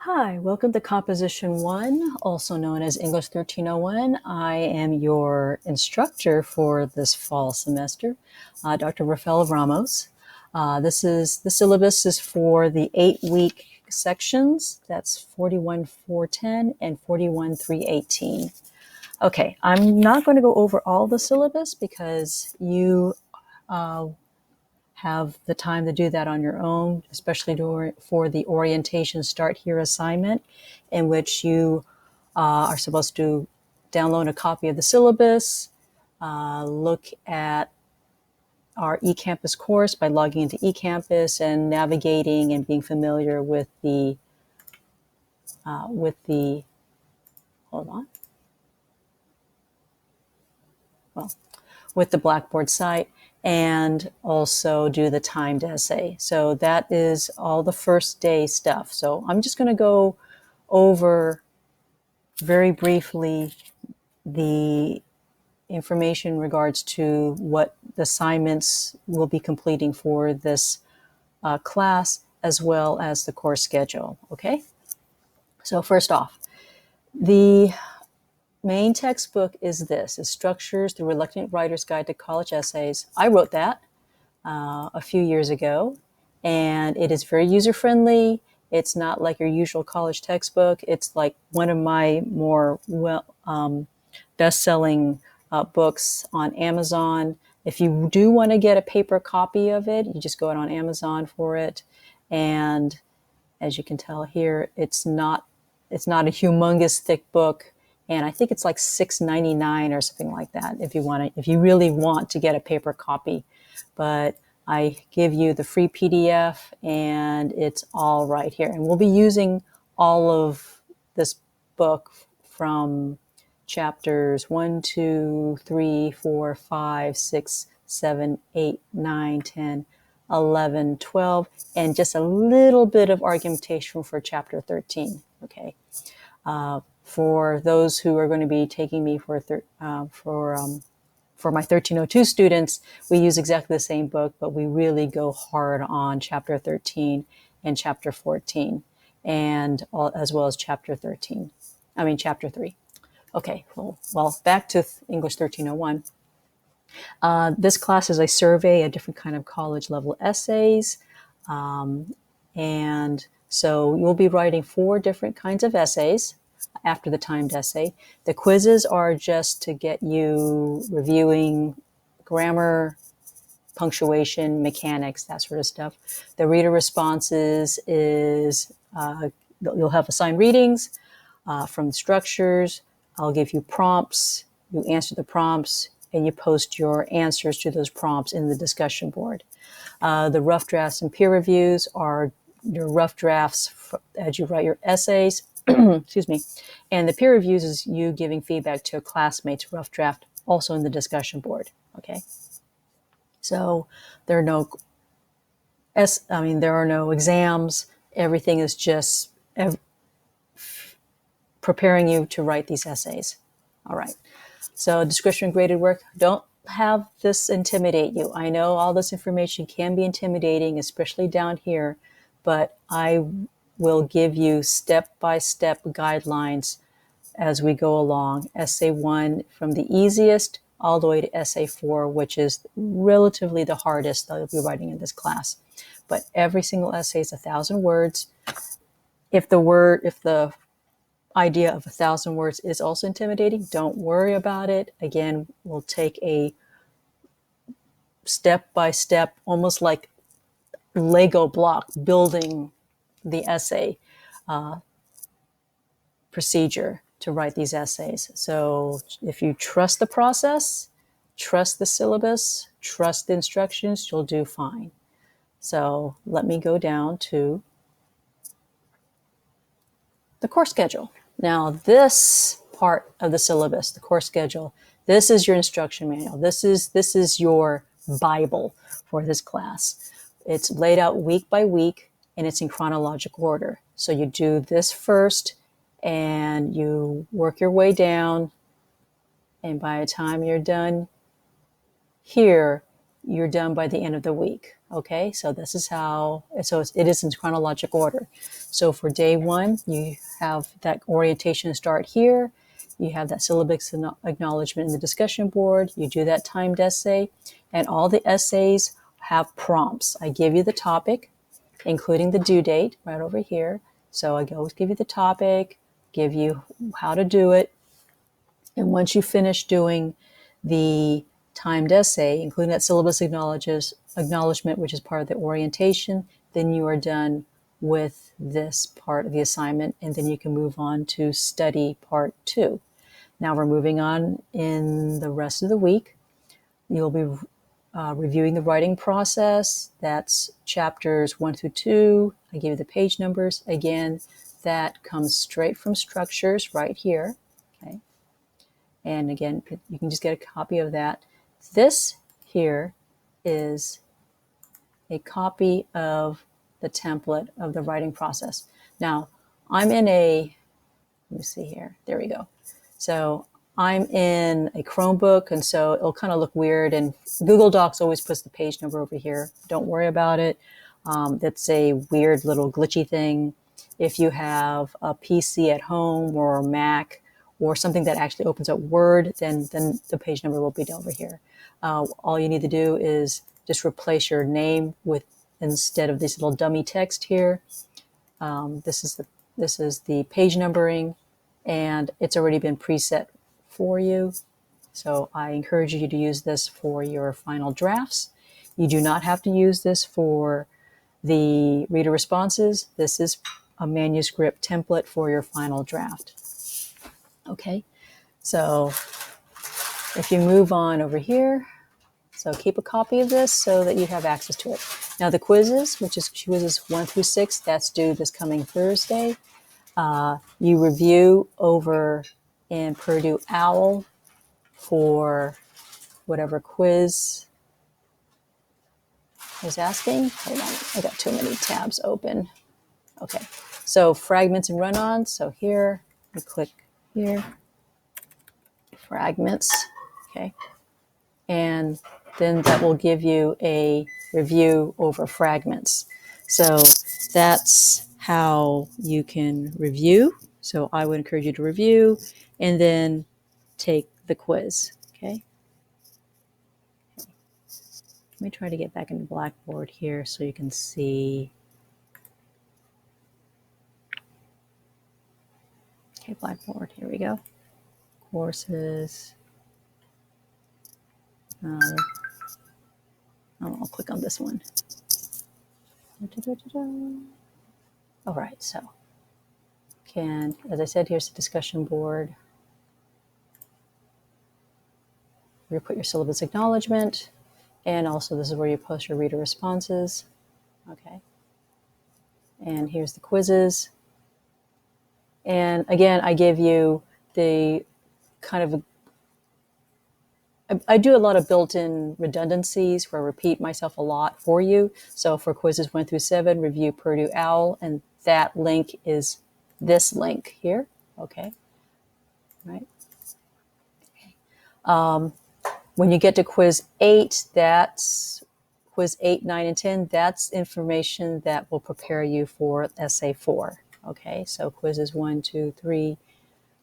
Hi, welcome to Composition 1, also known as English 1301. I am your instructor for this fall semester, Dr. Rafael Ramos. The syllabus is for the 8-week sections. That's 41-410 and 41-318. Okay, I'm not going to go over all the syllabus because you have the time to do that on your own, especially for the orientation start here assignment, in which you are supposed to download a copy of the syllabus, look at our eCampus course by logging into eCampus and navigating and being familiar with the hold on, well, with the Blackboard site, and also do the timed essay. So that is all the first day stuff. So I'm just going to go over very briefly the information in regards to what the assignments will be completing for this class, as well as the course schedule. Okay. So first off, the main textbook is Structures, the Reluctant Writer's Guide to College Essays. I wrote that a few years ago, and it is very user-friendly. It's not like your usual college textbook. It's like one of my more best-selling books on Amazon. If you do want to get a paper copy of it, you just go out on Amazon for it. And as you can tell here, it's not a humongous thick book. And I think it's like $6.99 or something like that if you really want to get a paper copy. But I give you the free PDF, and it's all right here. And we'll be using all of this book from chapters 1, 2, 3, 4, 5, 6, 7, 8, 9, 10, 11, 12, and just a little bit of argumentation for chapter 13. Okay. For those who are going to be taking me for my 1302 students, we use exactly the same book, but we really go hard on chapter 13 and chapter 14, and as well as chapter 3. Okay, well, back to English 1301. This class is a survey, a different kind of college level essays. And so you'll be writing 4 different kinds of essays after the timed essay. The quizzes are just to get you reviewing grammar, punctuation, mechanics, that sort of stuff. The reader responses is you'll have assigned readings from the structures. I'll give you prompts. You answer the prompts, and you post your answers to those prompts in the discussion board. The rough drafts and peer reviews are your rough drafts as you write your essays. Excuse me. And the peer reviews is you giving feedback to a classmate's rough draft, also in the discussion board. Okay. So there are no exams. Everything is just preparing you to write these essays. All right. So description graded work, don't have this intimidate you. I know all this information can be intimidating, especially down here, but I will give you step-by-step guidelines as we go along. Essay 1 from the easiest all the way to essay 4, which is relatively the hardest that you'll be writing in this class. But every single essay is 1,000 words. If the idea of 1,000 words is also intimidating, don't worry about it. Again, we'll take a step-by-step, almost like Lego block, building the essay procedure to write these essays. So if you trust the process, trust the syllabus, trust the instructions, you'll do fine. So let me go down to the course schedule. Now, this part of the syllabus, the course schedule, this is your instruction manual. This is your Bible for this class. It's laid out week by week, and it's in chronological order. So you do this first, and you work your way down, and by the time you're done here, you're done by the end of the week. Okay, so this is how, it is in chronological order. So for day one, you have that orientation start here. You have that syllabus acknowledgement in the discussion board. You do that timed essay, and all the essays have prompts. I give you the topic, including the due date right over here. So I always give you the topic, give you how to do it. And once you finish doing the timed essay, including that syllabus acknowledgement, which is part of the orientation, then you are done with this part of the assignment, and then you can move on to study part 2. Now we're moving on in the rest of the week. You'll be reviewing the writing process. That's chapters 1 through 2. I gave you the page numbers. Again, that comes straight from structures right here. Okay. And again, you can just get a copy of that. This here is a copy of the template of the writing process. Now, I'm in a, let me see here. There we go. So I'm in a Chromebook, and so it'll kind of look weird. And Google Docs always puts the page number over here. Don't worry about it. That's a weird little glitchy thing. If you have a PC at home or a Mac or something that actually opens up Word, then the page number will be over here. All you need to do is just replace your name with, instead of this little dummy text here. This is the page numbering, and it's already been preset for you. So I encourage you to use this for your final drafts. You do not have to use this for the reader responses. This is a manuscript template for your final draft. Okay, so if you move on over here, so keep a copy of this so that you have access to it. Now the quizzes, which is quizzes 1 through 6, that's due this coming Thursday. You review over in Purdue OWL for whatever quiz is asking. Hold on, I got too many tabs open. Okay, so fragments and run-ons. So here, we click here, fragments, okay. And then that will give you a review over fragments. So that's how you can review. So I would encourage you to review and then take the quiz, okay? Let me try to get back into Blackboard here so you can see. Okay, Blackboard, here we go. Courses. I'll click on this one. All right, so as I said, here's the discussion board. You put your syllabus acknowledgement, and also this is where you post your reader responses. Okay, and here's the quizzes. And again, I give you the kind of I do a lot of built-in redundancies where I repeat myself a lot for you. So for quizzes 1 through 7, review Purdue OWL, and that link is this link here. Okay, right. Okay. When you get to quiz 8, that's quiz 8, 9, and 10. That's information that will prepare you for essay 4. Okay, so quizzes 1, 2, 3,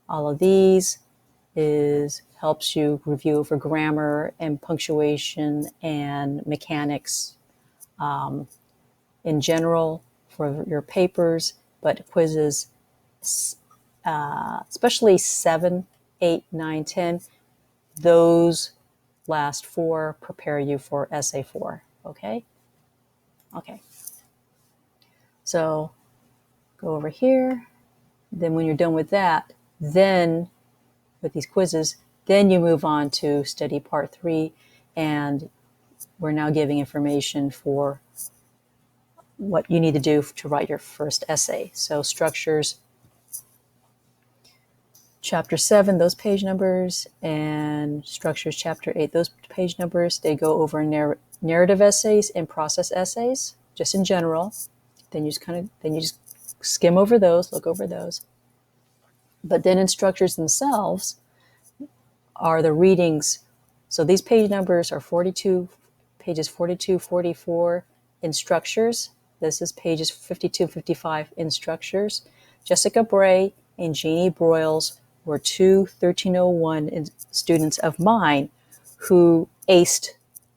all of these helps you review for grammar and punctuation and mechanics in general for your papers, but quizzes, especially 7, 8, 9, 10, those last 4 prepare you for essay 4, okay? Okay. So go over here. Then when you're done with that, then with these quizzes, then you move on to study part 3, and we're now giving information for what you need to do to write your first essay. So structures, chapter 7, those page numbers, and structures chapter 8, those page numbers, they go over narrative essays and process essays, just in general. Then you just skim over those, look over those. But then in structures themselves are the readings. So these page numbers are pages 42, 44, in structures, this is pages 52, 55 in structures. Jessica Bray and Jeannie Broyles were two 1301 students of mine who aced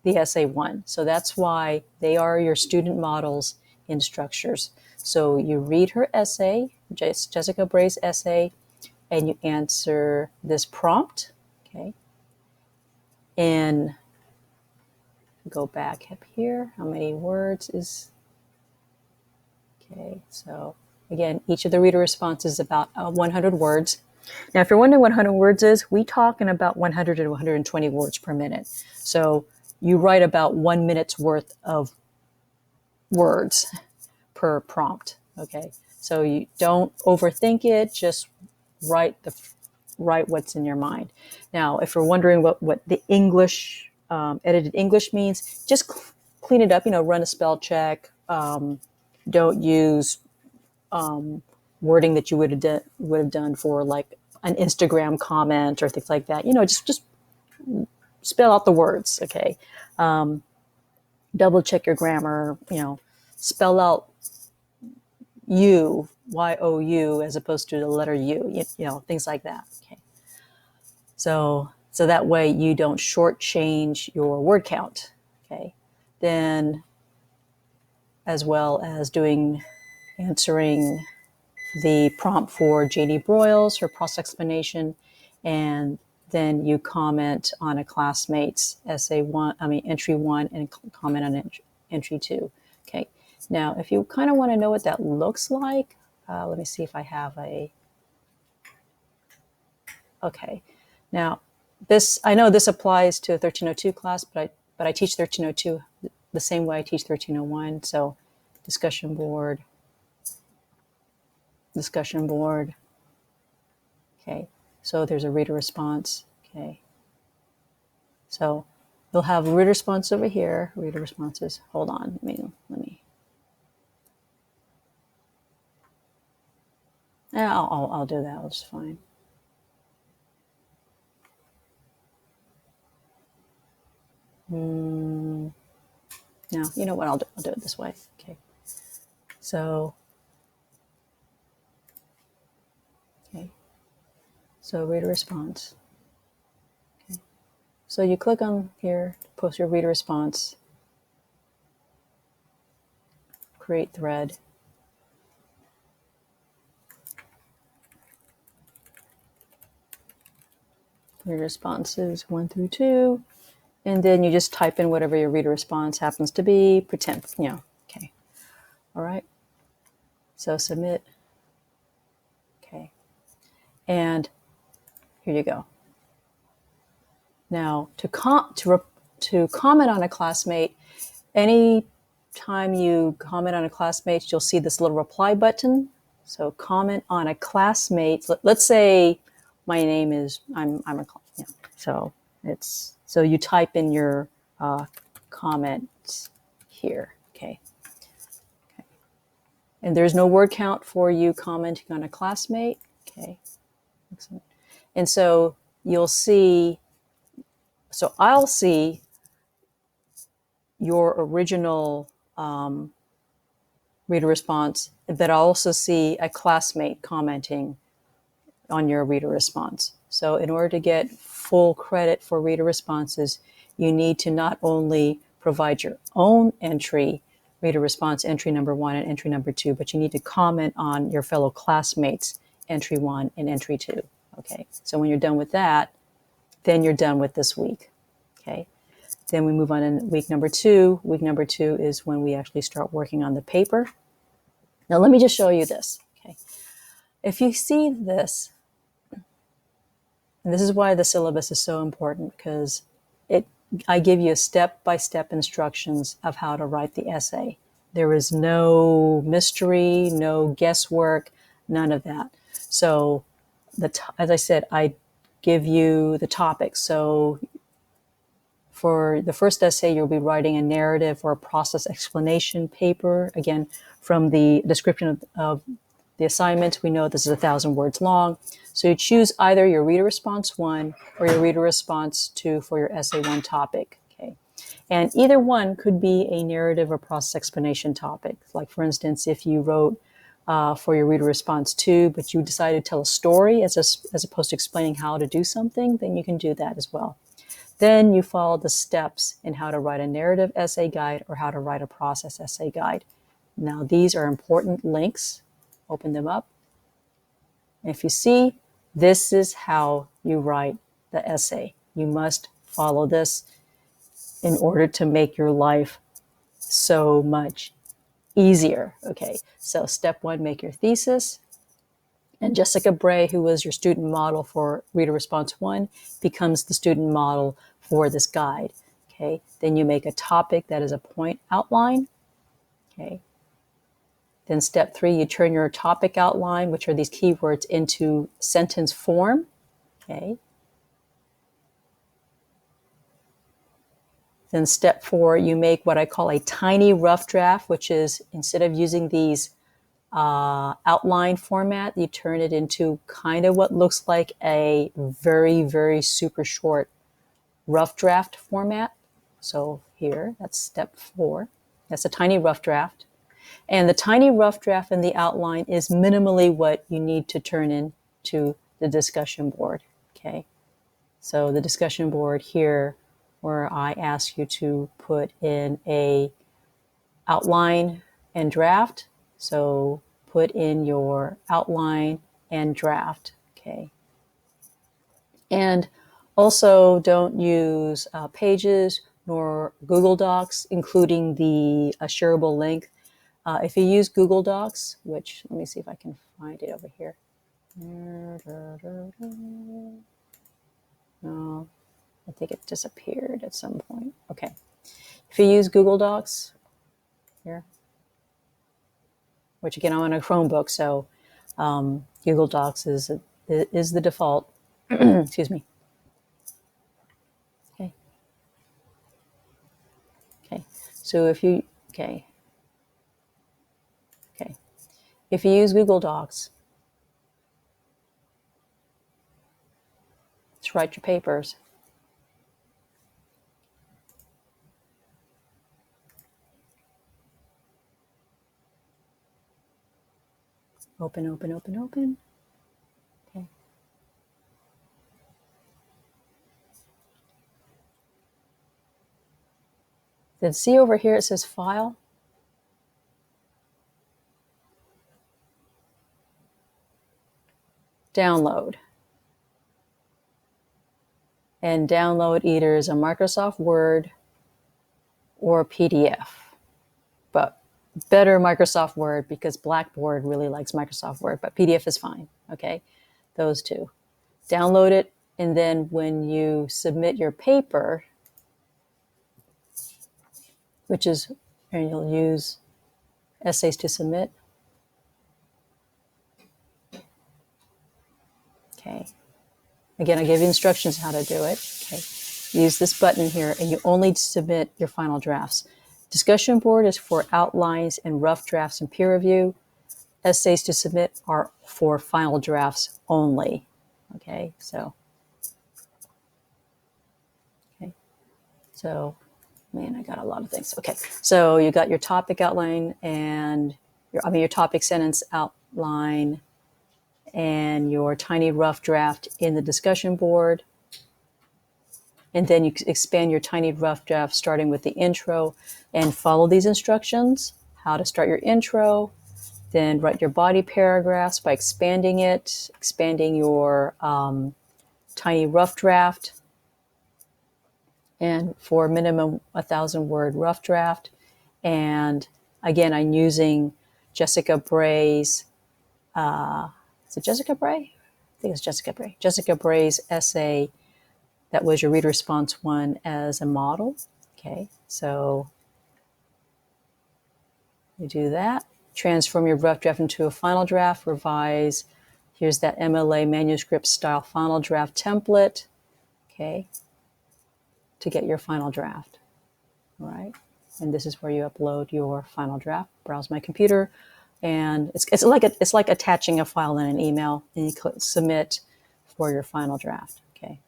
the essay one. So that's why they are your student models in structures. So you read her essay, Jessica Bray's essay, and you answer this prompt, okay? And go back up here. How many words is, okay, so again, each of the reader responses is about 100 words. Now, if you're wondering what 100 words is, we talk in about 100 to 120 words per minute. So you write about 1 minute's worth of words per prompt, okay? So you don't overthink it, just write what's in your mind. Now, if you're wondering what the English, edited English means, just clean it up, run a spell check. Don't use wording that you would have done for like an Instagram comment or things like that. Just spell out the words, okay? Double check your grammar, spell out you, Y-O-U, as opposed to the letter U, things like that, okay? So that way you don't shortchange your word count, okay? Then, as well as answering the prompt for Jeannie Broyles, her process explanation, and then you comment on a classmate's entry one, and comment on entry two. Okay. Now, if you kind of want to know what that looks like, let me see if I have okay. Now, I know this applies to a 1302 class, but I teach 1302 the same way I teach 1301. So discussion board. Okay, so there's a reader response. Okay, so you'll have reader response over here. Reader responses. Hold on. Let me. Yeah, I'll do that. That's fine. No, you know what? I'll do it this way. Okay, so. So reader response. Okay. So you click on here to post your reader response. Create thread. Reader responses 1 through 2. And then you just type in whatever your reader response happens to be. Pretend, okay. All right. So submit. Okay. And here you go. Now, to comment on a classmate, any time you comment on a classmate, you'll see this little reply button. So comment on a classmate. Let's say my name is I'm a so you type in your comments here. Okay. And there's no word count for you commenting on a classmate. Okay. Excellent. And so you'll see, so I'll see your original reader response, but I'll also see a classmate commenting on your reader response. So in order to get full credit for reader responses, you need to not only provide your own reader response entry number 1 and entry number 2, but you need to comment on your fellow classmates' entry 1 and entry 2. Okay, so when you're done with that, then you're done with this week. Okay, then we move on in week number 2. Week number 2 is when we actually start working on the paper. Now let me just show you this. Okay, if you see this, and this is why the syllabus is so important, because I give you step-by-step instructions of how to write the essay. There is no mystery, no guesswork, none of that. So as I said, I give you the topics. So for the first essay, you'll be writing a narrative or a process explanation paper. Again, from the description of the assignment, we know this is 1,000 words long. So you choose either your reader response 1 or your reader response 2 for your essay 1 topic. Okay, And either one could be a narrative or process explanation topic. Like, for instance, if you wrote for your reader response 2, but you decided to tell a story as opposed to explaining how to do something, then you can do that as well. Then you follow the steps in how to write a narrative essay guide or how to write a process essay guide. Now, these are important links. Open them up. And if you see, this is how you write the essay. You must follow this in order to make your life so much easier. Okay, so step 1, make your thesis. And Jessica Bray, who was your student model for Reader Response 1, becomes the student model for this guide. Okay, then you make a topic that is a point outline. Okay, then step 3, you turn your topic outline, which are these keywords, into sentence form. Okay. Then step 4, you make what I call a tiny rough draft, which is, instead of using these outline format, you turn it into kind of what looks like a very, very super short rough draft format. So here, that's step 4. That's a tiny rough draft. And the tiny rough draft and the outline is minimally what you need to turn into the discussion board. Okay. So the discussion board here, where I ask you to put in a outline and draft. So put in your outline and draft, okay? And also don't use Pages nor Google Docs, including the shareable link. If you use Google Docs, which, let me see if I can find it over here. No, I think it disappeared at some point. Okay. If you use Google Docs, here, which again, I'm on a Chromebook, so Google Docs is the default. Excuse me. Okay. Okay. So if you, okay. If you use Google Docs to write your papers, open. Okay. Then see over here, it says File. Download. And download either as a Microsoft Word or PDF. But better Microsoft Word, because Blackboard really likes Microsoft Word, but PDF is fine, okay? Those two. Download it, and then when you submit your paper, which is, and you'll use Essays to Submit. Okay. Again, I give you instructions how to do it. Okay. Use this button here, and you only submit your final drafts. Discussion board is for outlines and rough drafts and peer review. Essays to Submit are for final drafts only. Okay, so man, I got a lot of things. Okay, so you got your topic outline and your topic sentence outline and your tiny rough draft in the discussion board. And then you expand your tiny rough draft starting with the intro and follow these instructions, how to start your intro, then write your body paragraphs by expanding it, expanding your tiny rough draft, and for minimum 1,000-word rough draft. And again, I'm using Jessica Bray's, is it Jessica Bray? I think it's Jessica Bray. Jessica Bray's essay that was your Reader Response 1 as a model. Okay, so you do that. Transform your rough draft into a final draft, revise. Here's that MLA manuscript style final draft template, okay, to get your final draft, all right? And this is where you upload your final draft. Browse my computer, and it's like attaching a file in an email, and you click submit for your final draft, okay?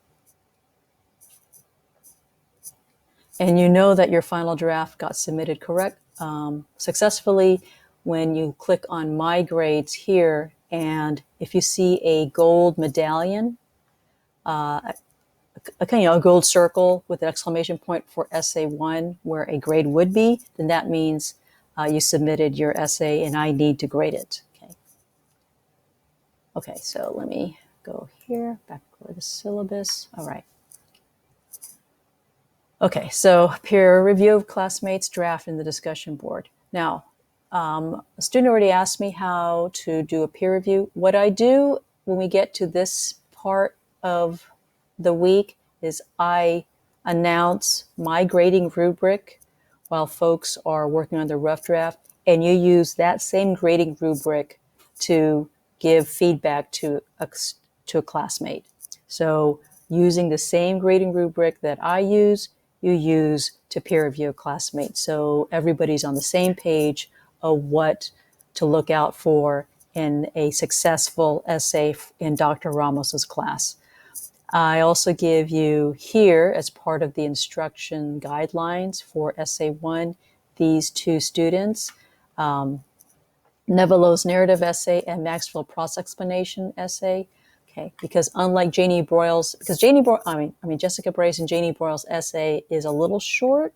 And you know that your final draft got submitted successfully when you click on My Grades here. And if you see a gold medallion, a gold circle with an exclamation point for essay 1 where a grade would be, then that means you submitted your essay and I need to grade it. Okay, so let me go here, back over the syllabus. All right. Okay, so peer review of classmates' draft in the discussion board. Now, a student already asked me how to do a peer review. What I do when we get to this part of the week is I announce my grading rubric while folks are working on the rough draft, and you use that same grading rubric to give feedback to a classmate. So using the same grading rubric that I use, you use to peer review a classmate. So everybody's on the same page of what to look out for in a successful essay in Dr. Ramos's class. I also give you here, as part of the instruction guidelines for essay 1, these two students, Nevelo's narrative essay and Maxwell process explanation essay. Okay, because unlike Janie Broyles, because Jessica Bray's and Janie Broyles' essay is a little short,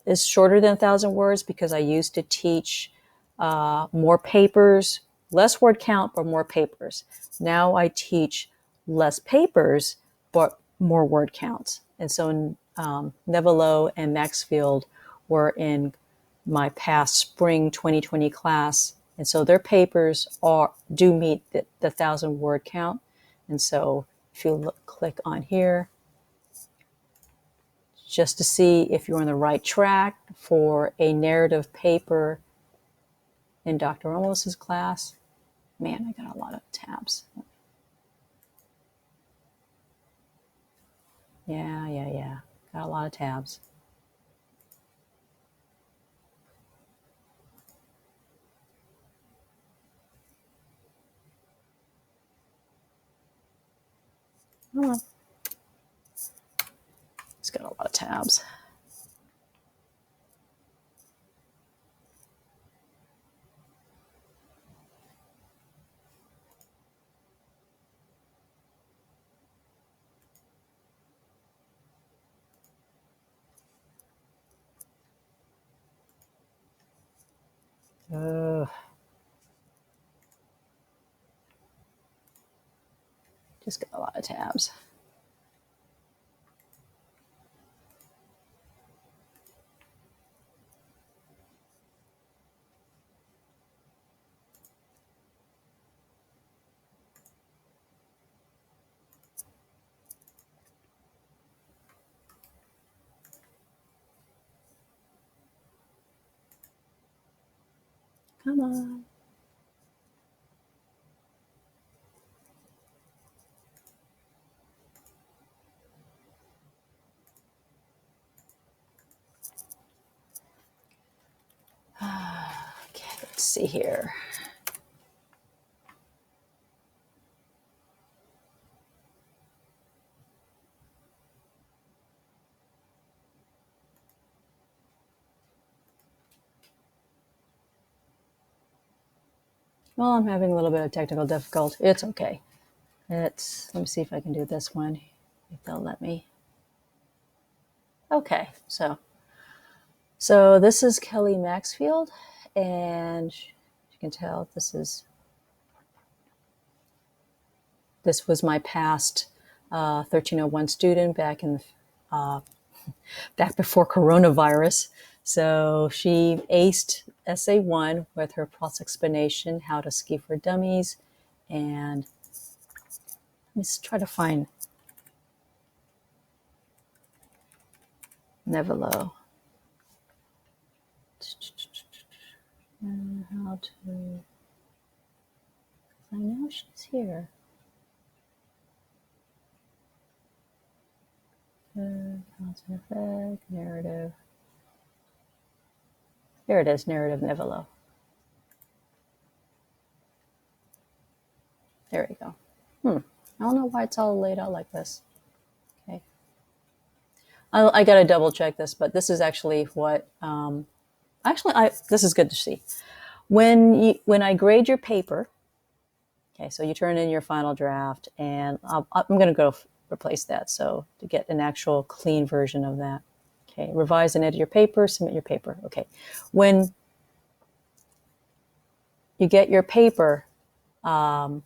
is shorter than 1,000 words because I used to teach more papers, less word count, but more papers. Now I teach less papers, but more word counts. And so Nevelo and Maxfield were in my past spring 2020 class. And so their papers do meet the 1,000 word count. And so if you click on here, just to see if you're on the right track for a narrative paper in Dr. Ramos's class. Man, I got a lot of tabs. Yeah. Got a lot of tabs. Come on. It's got a lot of tabs. Just got a lot of tabs. Come on. Okay, let's see here. Well, I'm having a little bit of technical difficulty. It's okay. Let me see if I can do this one, if they'll let me. Okay, so this is Kelly Maxfield, and you can tell this was my past 1301 student back before coronavirus. So she aced essay 1 with her process explanation, how to ski for dummies, and let's try to find Nevelo. How to? I know she's here. Cause and effect, narrative. There it is, narrative Nevelo. There we go. I don't know why it's all laid out like this. Okay. I got to double check this, but this is actually what, this is good to see. When I grade your paper, okay, so you turn in your final draft, and I'm going to go replace that. So to get an actual clean version of that. Okay, revise and edit your paper, submit your paper. Okay, when you get your paper back,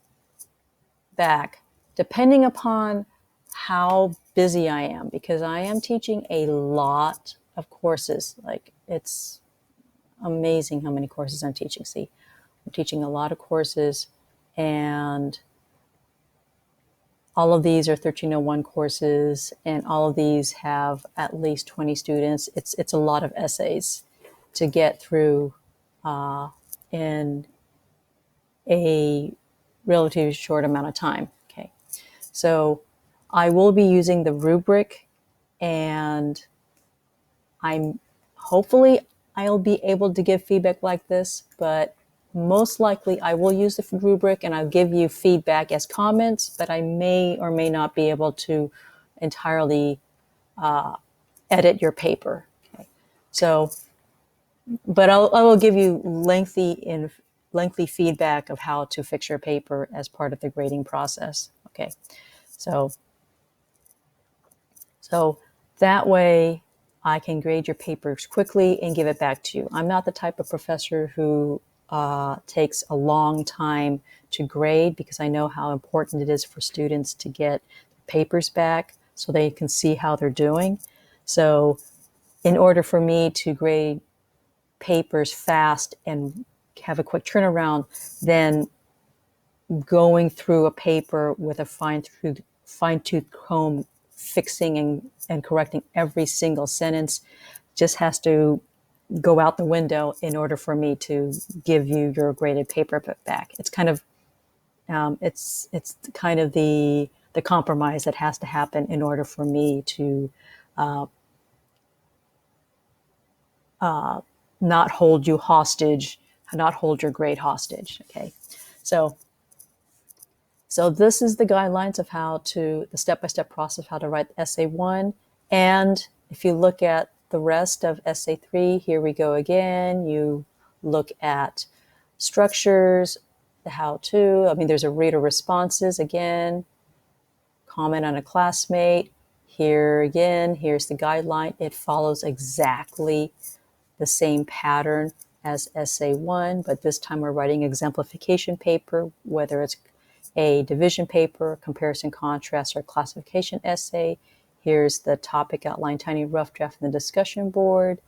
depending upon how busy I am, because I am teaching a lot of courses. Like, it's amazing how many courses I'm teaching. See, I'm teaching a lot of courses, and all of these are 1301 courses, and all of these have at least 20 students. It's a lot of essays to get through in a relatively short amount of time. Okay, so I will be using the rubric, and I'm hopefully I'll be able to give feedback like this, but most likely I will use the rubric and I'll give you feedback as comments, but I may or may not be able to entirely edit your paper. Okay. So, but I will give you lengthy feedback of how to fix your paper as part of the grading process. Okay. So that way I can grade your papers quickly and give it back to you. I'm not the type of professor who takes a long time to grade, because I know how important it is for students to get papers back so they can see how they're doing. So in order for me to grade papers fast and have a quick turnaround, then going through a paper with a fine-tooth comb, fixing and correcting every single sentence, just has to go out the window in order for me to give you your graded paper back. It's kind of it's kind of the compromise that has to happen in order for me to not hold you hostage, not hold your grade hostage. Okay, so this is the guidelines of the step-by-step process of how to write essay 1. And if you look at the rest of essay 3, here we go again. You look at structures, the how-to. I mean, there's a reader responses again, comment on a classmate. Here again, here's the guideline. It follows exactly the same pattern as essay 1, but this time we're writing exemplification paper, whether it's a division paper, comparison contrast, or classification essay. Here's the topic outline, tiny rough draft, and the discussion board.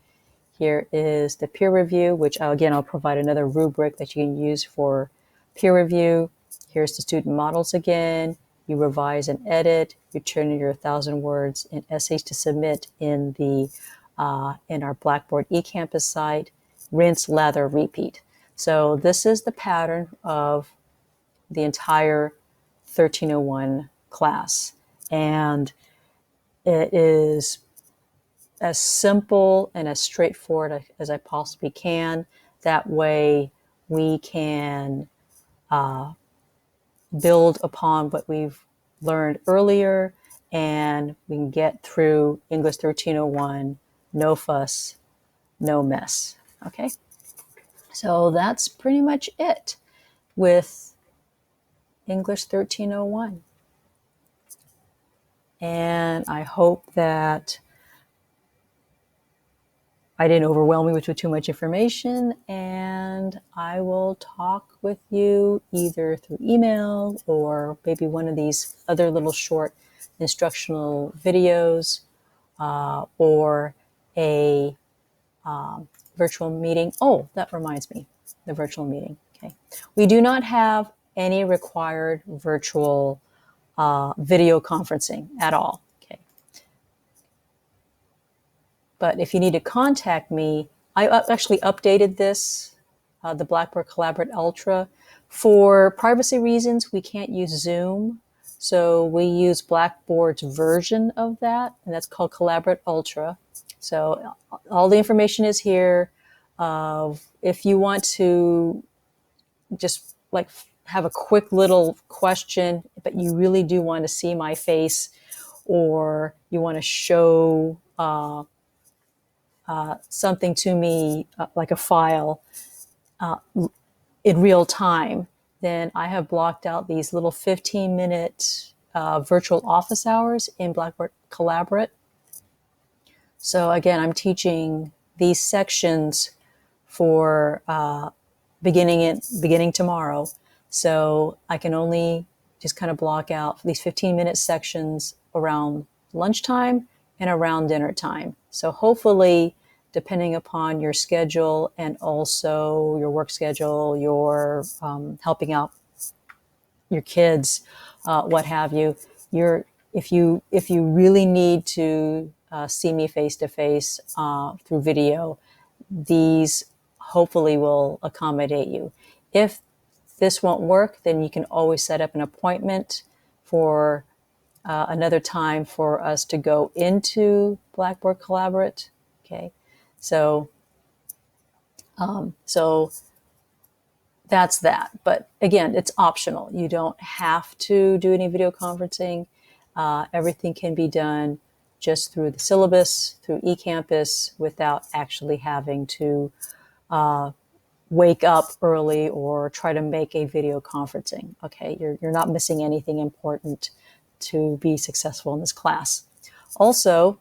Here is the peer review, which again, I'll provide another rubric that you can use for peer review. Here's the student models again. You revise and edit. You turn in your 1,000 words in essays to submit in our Blackboard eCampus site. Rinse, lather, repeat. So this is the pattern of the entire 1301 class. And it is as simple and as straightforward as I possibly can. That way we can build upon what we've learned earlier, and we can get through English 1301, no fuss, no mess. Okay? So that's pretty much it with English 1301. And I hope that I didn't overwhelm you with too much information, and I will talk with you either through email or maybe one of these other little short instructional videos or a virtual meeting. Oh, that reminds me, the virtual meeting. Okay, we do not have any required virtual video conferencing at all. Okay, but if you need to contact me, I actually updated this, the Blackboard Collaborate Ultra. For privacy reasons, we can't use Zoom, so we use Blackboard's version of that, and that's called Collaborate Ultra. So all the information is here. If you want to just like have a quick little question, but you really do want to see my face, or you want to show something to me, like a file, in real time, then I have blocked out these little 15-minute virtual office hours in Blackboard Collaborate. So again, I'm teaching these sections for beginning tomorrow. So I can only just kind of block out these 15-minute sections around lunchtime and around dinner time. So hopefully, depending upon your schedule and also your work schedule, your helping out your kids, what have you, if you really need to see me face to face through video, these hopefully will accommodate you. If this won't work, then you can always set up an appointment for another time for us to go into Blackboard Collaborate. Okay, so so that's that. But again, it's optional. You don't have to do any video conferencing. Everything can be done just through the syllabus, through eCampus, without actually having to wake up early or try to make a video conferencing. Okay, you're not missing anything important to be successful in this class. Also,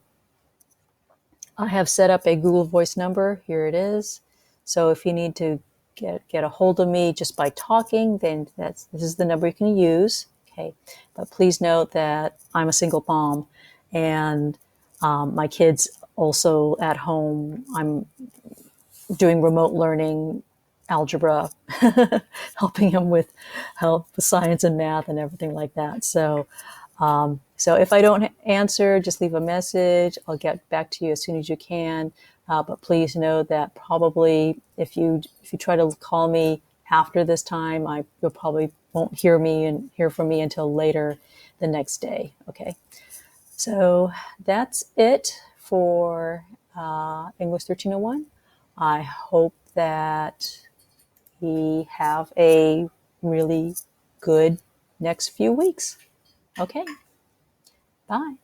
I have set up a Google Voice number. Here it is. So if you need to get a hold of me just by talking, then this is the number you can use. Okay, but please note that I'm a single mom, and my kids also at home. I'm doing remote learning, algebra, helping them with science and math and everything like that. So so if I don't answer, just leave a message. I'll get back to you as soon as you can. But please know that probably if you try to call me after this time, you'll probably won't hear from me until later the next day. Okay. So that's it for English 1301. I hope that we have a really good next few weeks. Okay. Bye.